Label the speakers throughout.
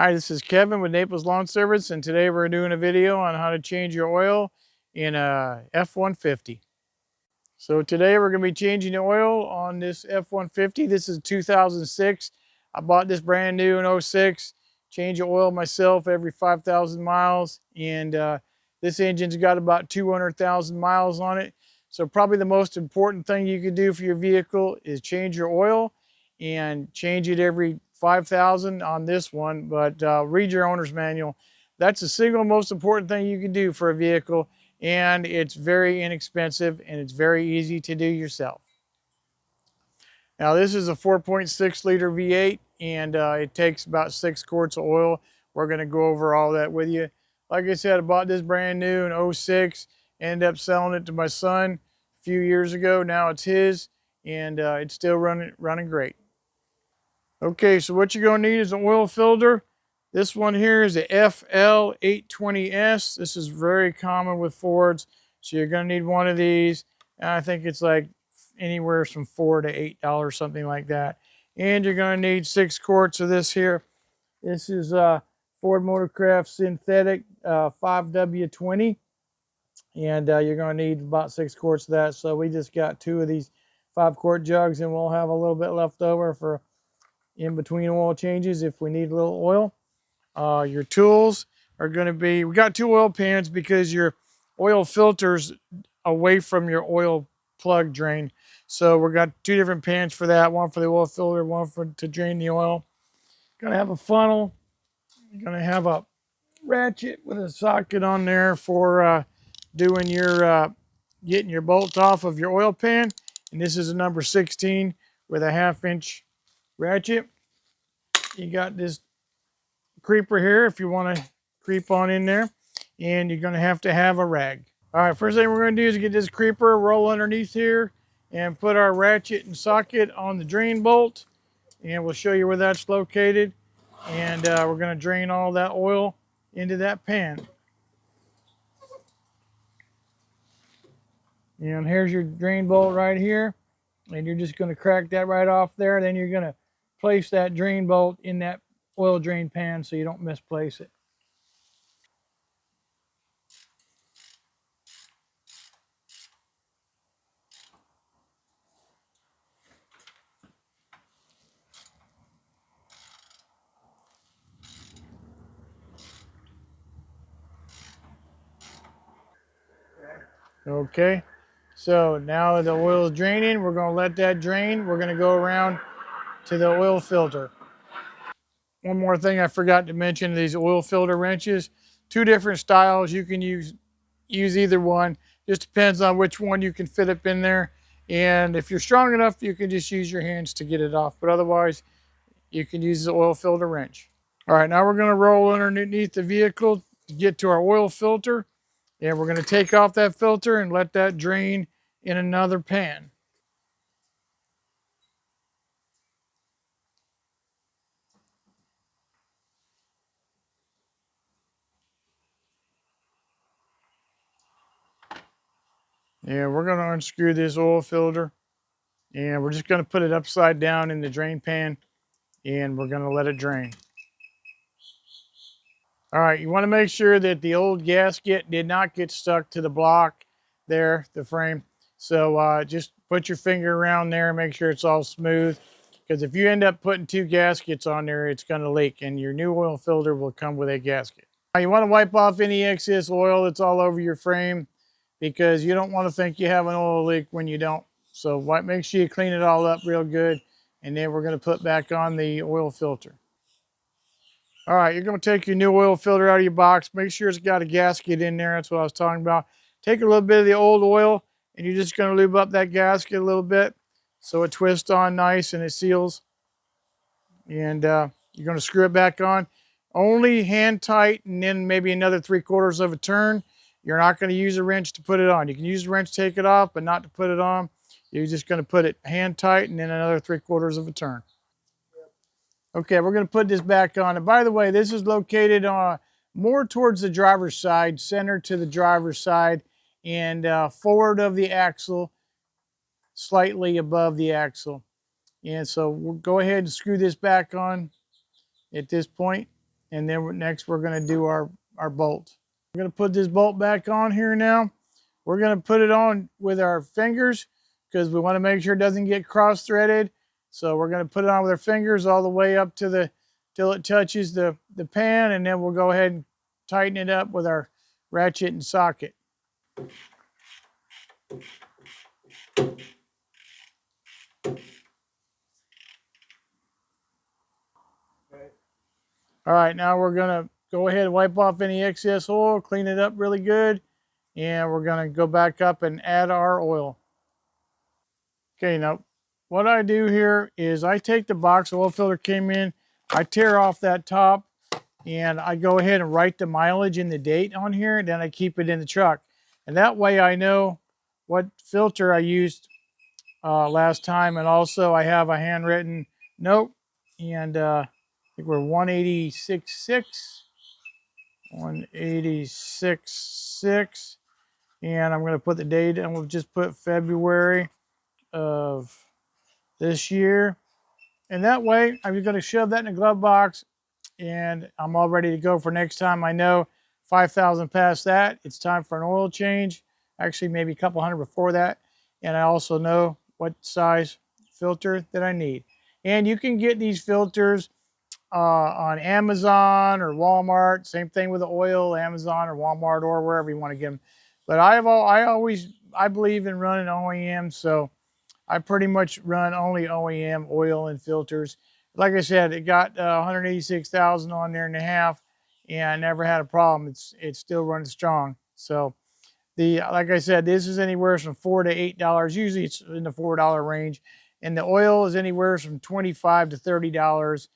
Speaker 1: Hi, this is Kevin with Naples Lawn Service, and today we're doing a video on how to change your oil in a F-150. So today we're going to be changing the oil on this F-150. This is 2006. I bought this brand new in '06. Change the oil myself every 5,000 miles, and this engine's got about 200,000 miles on it. So probably the most important thing you can do for your vehicle is change your oil, and change it every 5,000 on this one. But read your owner's manual. That's the single most important thing you can do for a vehicle, and it's very inexpensive and it's very easy to do yourself. Now this is a 4.6 liter V8, and it takes about 6 quarts of oil. We're going to go over all that with you. Like I said, I bought this brand new in '06, ended up selling it to my son a few years ago. Now it's his, and it's still running great. Okay, so what you're going to need is an oil filter. This one here is a FL820S. This is very common with Fords. So you're going to need one of these. And I think it's like anywhere from $4 to $8, something like that. And you're going to need 6 quarts of this here. This is Ford Motorcraft Synthetic 5W20. And you're going to need about 6 quarts of that. So we just got 2 of these 5-quart jugs, and we'll have a little bit left over for in between oil changes if we need a little oil. Your tools are going to be, we got 2 oil pans because your oil filter's away from your oil plug drain. So we've got 2 different pans for that, one for the oil filter, one for to drain the oil. Going to have a funnel. You're going to have a ratchet with a socket on there for doing your getting your bolts off of your oil pan. And this is a number 16 with a 1/2 inch ratchet. You got this creeper here if you want to creep on in there, and you're going to have a rag. All right, first thing we're going to do is get this creeper, roll underneath here, and put our ratchet and socket on the drain bolt, and we'll show you where that's located. And we're going to drain all that oil into that pan. And here's your drain bolt right here, and you're just going to crack that right off there. Then you're going to place that drain bolt in that oil drain pan so you don't misplace it. Okay, so now that the oil is draining, we're going to let that drain. We're going to go around to the oil filter. One more thing I forgot to mention, these oil filter wrenches, 2 different styles. You can use either one. Just depends on which one you can fit up in there. And if you're strong enough, you can just use your hands to get it off. But otherwise, you can use the oil filter wrench. All right, now we're going to roll underneath the vehicle to get to our oil filter. And we're going to take off that filter and let that drain in another pan. And we're going to unscrew this oil filter, and we're just going to put it upside down in the drain pan, and we're going to let it drain. All right, you want to make sure that the old gasket did not get stuck to the block there, the frame. So just put your finger around there and make sure it's all smooth, because if you end up putting 2 gaskets on there, it's going to leak, and your new oil filter will come with a gasket. Now you want to wipe off any excess oil that's all over your frame, because you don't want to think you have an oil leak when you don't. So make sure you clean it all up real good, and then we're going to put back on the oil filter. All right, you're going to take your new oil filter out of your box. Make sure it's got a gasket in there. That's what I was talking about. Take a little bit of the old oil, and you're just going to lube up that gasket a little bit so it twists on nice and it seals. And you're going to screw it back on. Only hand tight, and then maybe another 3/4 of a turn. You're not going to use a wrench to put it on. You can use a wrench to take it off, but not to put it on. You're just going to put it hand tight and then another 3/4 of a turn. Okay, we're going to put this back on. And by the way, this is located more towards the driver's side, center to the driver's side, and forward of the axle, slightly above the axle. And so we'll go ahead and screw this back on at this point. And then next we're going to do our bolt. We're going to put this bolt back on here now. We're going to put it on with our fingers because we want to make sure it doesn't get cross-threaded. So we're going to put it on with our fingers all the way up to the till it touches the pan, and then we'll go ahead and tighten it up with our ratchet and socket. All right, now we're going to go ahead and wipe off any excess oil, clean it up really good, and we're going to go back up and add our oil. Okay, now what I do here is I take the box oil filter came in, I tear off that top, and I go ahead and write the mileage and the date on here, and then I keep it in the truck. And that way I know what filter I used last time, and also I have a handwritten note, and I think we're 186.6, 186.6, and I'm going to put the date, and we'll just put February of this year. And that way, I'm going to shove that in a glove box, and I'm all ready to go for next time. I know 5,000 past that, it's time for an oil change. Actually, maybe a couple hundred before that. And I also know what size filter that I need. And you can get these filters on Amazon or Walmart. Same thing with the oil, Amazon or Walmart or wherever you want to get them. But I believe in running OEM, so I pretty much run only OEM oil and filters. Like I said, it got 186,000 on there and a half, and I never had a problem. It's still running strong. So like I said, this is anywhere from $4 to $8. Usually it's in the $4 range, and the oil is anywhere from $25 to $30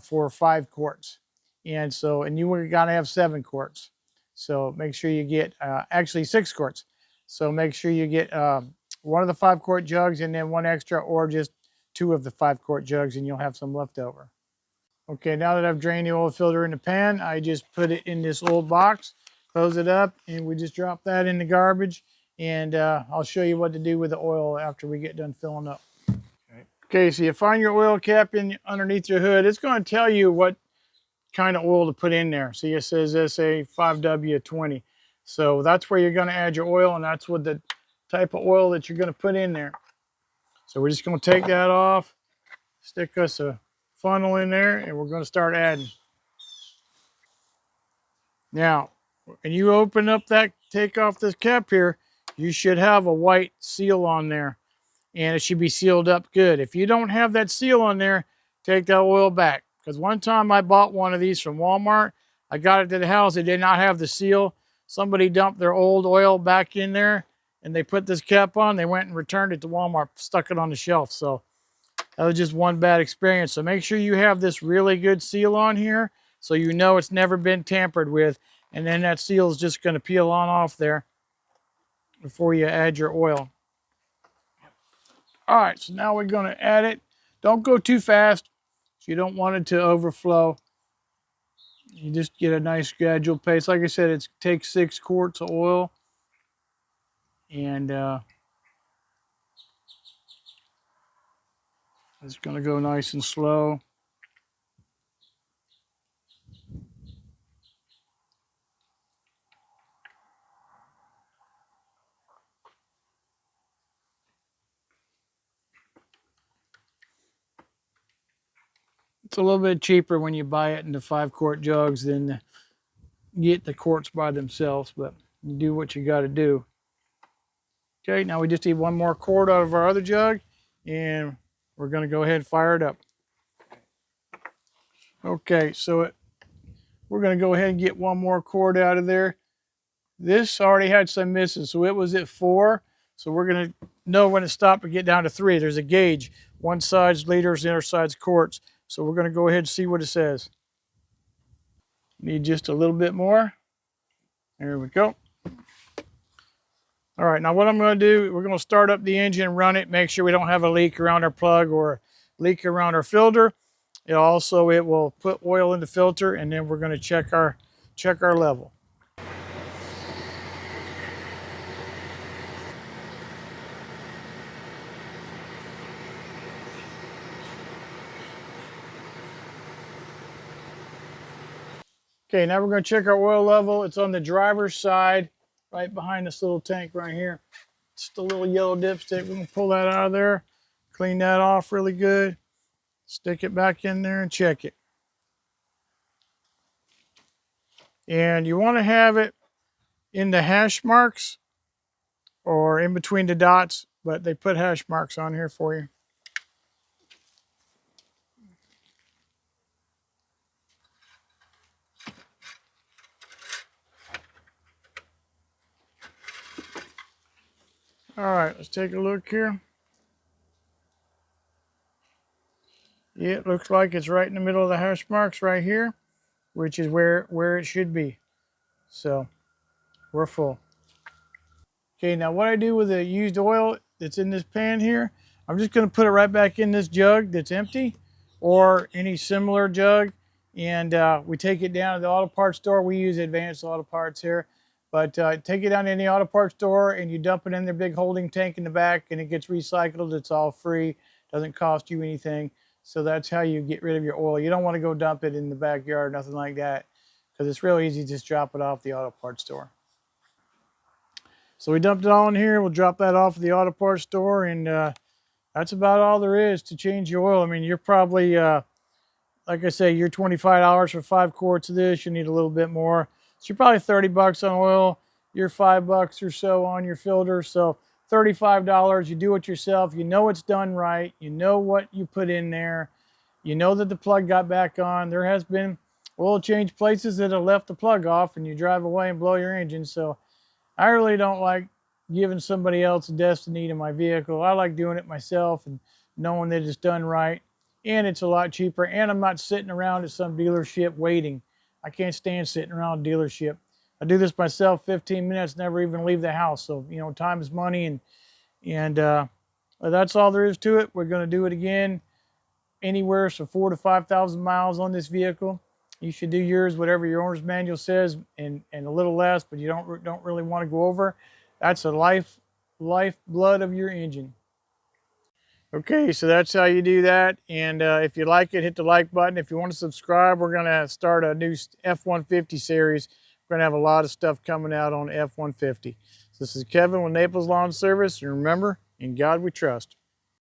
Speaker 1: for 5 quarts. And so, and you got to have 7 quarts. So make sure you get actually 6 quarts. So make sure you get one of the 5-quart jugs and then one extra, or just 2 of the 5-quart jugs, and you'll have some left over. Okay, now that I've drained the oil filter in the pan, I just put it in this old box, close it up, and we just drop that in the garbage. And I'll show you what to do with the oil after we get done filling up. Okay, so you find your oil cap in underneath your hood. It's going to tell you what kind of oil to put in there. See, it says SA5W20. So that's where you're going to add your oil, and that's what the type of oil that you're going to put in there. So we're just going to take that off, stick us a funnel in there, and we're going to start adding. Now, when you open up that, take off this cap here, you should have a white seal on there, and it should be sealed up good. If you don't have that seal on there, take that oil back. Because one time I bought one of these from Walmart, I got it to the house, it did not have the seal. Somebody dumped their old oil back in there, and they put this cap on, they went and returned it to Walmart, stuck it on the shelf. So that was just one bad experience. So make sure you have this really good seal on here so you know it's never been tampered with. And then that seal is just going to peel on off there before you add your oil. All right, so now we're going to add it. Don't go too fast. You don't want it to overflow. You just get a nice gradual pace. Like I said, it takes 6 quarts of oil. And it's going to go nice and slow. It's a little bit cheaper when you buy it in the 5-quart jugs than get the quarts by themselves, but you do what you got to do. Okay, now we just need one more quart out of our other jug, and we're going to go ahead and fire it up. Okay, so we're going to go ahead and get one more quart out of there. This already had some misses, so it was at 4. So we're going to know when to stop and get down to 3. There's a gauge. One side's liters, the other side's quarts. So we're going to go ahead and see what it says. Need just a little bit more. There we go. All right, now what I'm going to do, we're going to start up the engine, run it, make sure we don't have a leak around our plug or a leak around our filter. It will put oil in the filter, and then we're going to check our level. Okay, now we're going to check our oil level. It's on the driver's side, right behind this little tank right here. Just a little yellow dipstick. We're going to pull that out of there, clean that off really good, stick it back in there and check it. And you want to have it in the hash marks or in between the dots, but they put hash marks on here for you. All right, let's take a look here. Yeah, it looks like it's right in the middle of the hash marks right here, which is where it should be. So we're full. Okay, now what I do with the used oil that's in this pan here, I'm just going to put it right back in this jug that's empty or any similar jug. And we take it down to the auto parts store. We use Advanced Auto Parts here. But take it down to any auto parts store and you dump it in their big holding tank in the back and it gets recycled. It's all free. Doesn't cost you anything. So that's how you get rid of your oil. You don't want to go dump it in the backyard, nothing like that, because it's real easy to just drop it off the auto parts store. So we dumped it all in here. We'll drop that off at the auto parts store, and that's about all there is to change your oil. I mean, you're probably, like I say, you're $25 for 5 quarts of this. You need a little bit more. So you're probably 30 bucks on oil. You're $5 or so on your filter. So $35. You do it yourself. You know it's done right. You know what you put in there. You know that the plug got back on. There has been oil change places that have left the plug off, and you drive away and blow your engine. So I really don't like giving somebody else a destiny to my vehicle. I like doing it myself and knowing that it's done right. And it's a lot cheaper. And I'm not sitting around at some dealership waiting. I can't stand sitting around a dealership. I do this myself, 15 minutes, never even leave the house. So, you know, time is money. And that's all there is to it. We're going to do it again anywhere from 4,000 to 5,000 miles on this vehicle. You should do yours, whatever your owner's manual says, and a little less, but you don't really want to go over. That's a lifeblood of your engine. Okay, so that's how you do that. And if you like it, hit the like button. If you want to subscribe, we're going to start a new F-150 series. We're going to have a lot of stuff coming out on F-150. So this is Kevin with Naples Lawn Service. And remember, in God we trust.